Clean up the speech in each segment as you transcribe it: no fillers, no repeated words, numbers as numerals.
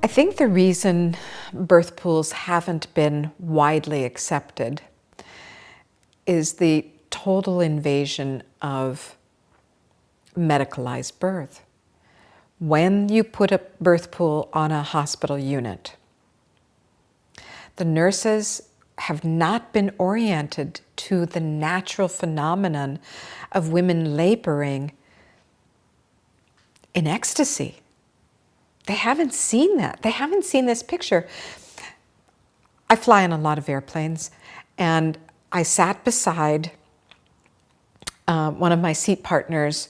I think the reason birth pools haven't been widely accepted is the total invasion of medicalized birth. When you put a birth pool on a hospital unit, the nurses have not been oriented to the natural phenomenon of women laboring in ecstasy. They haven't seen that. They haven't seen this picture. I fly on a lot of airplanes, and I sat beside one of my seat partners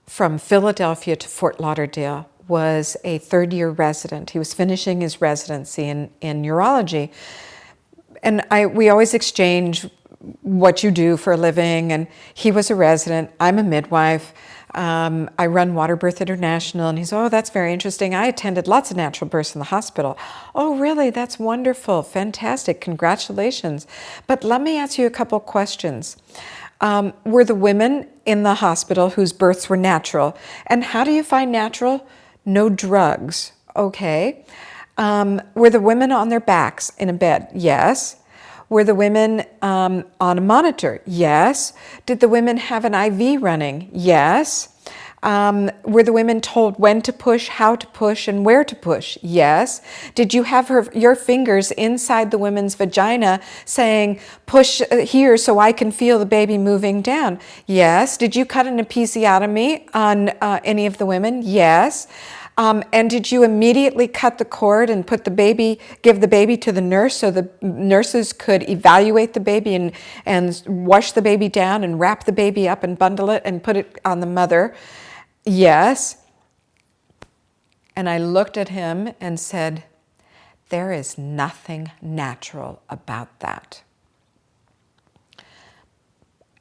from Philadelphia to Fort Lauderdale. Was a third-year resident. He was finishing his residency in neurology. And we always exchange what you do for a living, and he was a resident. I'm a midwife. I run Waterbirths International, and he's, oh, that's very interesting. I attended lots of natural births in the hospital. Oh, really? That's wonderful. Fantastic. Congratulations. But let me ask you a couple questions. Were the women in the hospital whose births were natural? And how do you find natural? No drugs. Okay. Were the women on their backs in a bed? Yes. Were the women on a monitor? Yes. Did the women have an IV running? Yes. Were the women told when to push, how to push, and where to push? Yes. Did you have your fingers inside the woman's vagina saying, push here so I can feel the baby moving down? Yes. Did you cut an episiotomy on any of the women? Yes. And did you immediately cut the cord and put the baby, give the baby to the nurse so the nurses could evaluate the baby and wash the baby down and wrap the baby up and bundle it and put it on the mother? Yes. And I looked at him and said, there is nothing natural about that.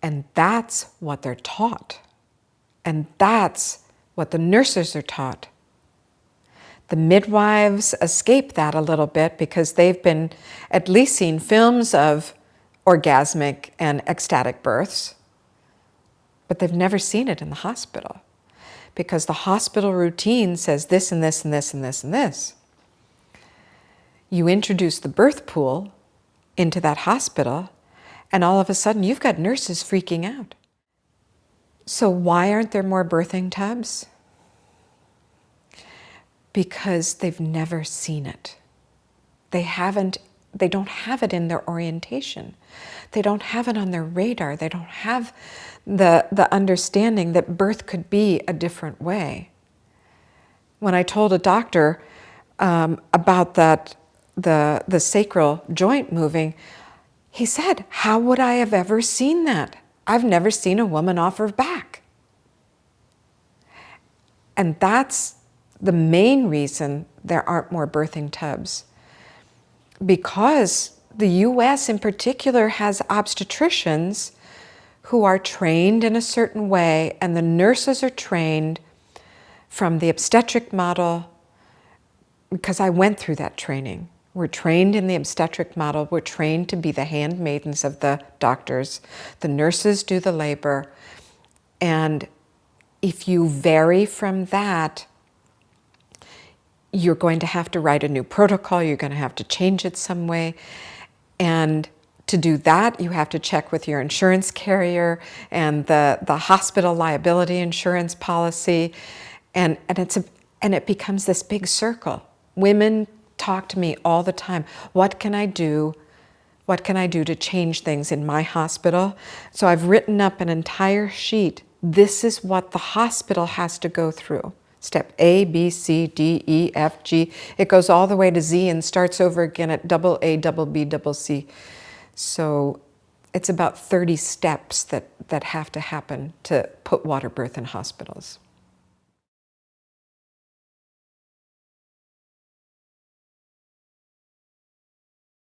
And that's what they're taught. And that's what the nurses are taught. The midwives escape that a little bit because they've been at least seen films of orgasmic and ecstatic births, but they've never seen it in the hospital because the hospital routine says this and this and this and this and this. You introduce the birth pool into that hospital, and all of a sudden you've got nurses freaking out. So why aren't there more birthing tubs? Because they've never seen it. They don't have it in their orientation. They don't have it on their radar. They don't have the understanding that birth could be a different way. When I told a doctor about the sacral joint moving, he said, how would I have ever seen that? I've never seen a woman off her back. And that's the main reason there aren't more birthing tubs, because the US in particular has obstetricians who are trained in a certain way, and the nurses are trained from the obstetric model, because I went through that training. We're trained in the obstetric model. We're trained to be the handmaidens of the doctors. The nurses do the labor. And if you vary from that, you're going to have to write a new protocol, you're going to have to change it some way. And to do that, you have to check with your insurance carrier and the hospital liability insurance policy. And it becomes this big circle. Women talk to me all the time. What can I do? What can I do to change things in my hospital? So I've written up an entire sheet. This is what the hospital has to go through. Step A, B, C, D, E, F, G. It goes all the way to Z and starts over again at double A, double B, double C. So it's about 30 steps that have to happen to put water birth in hospitals.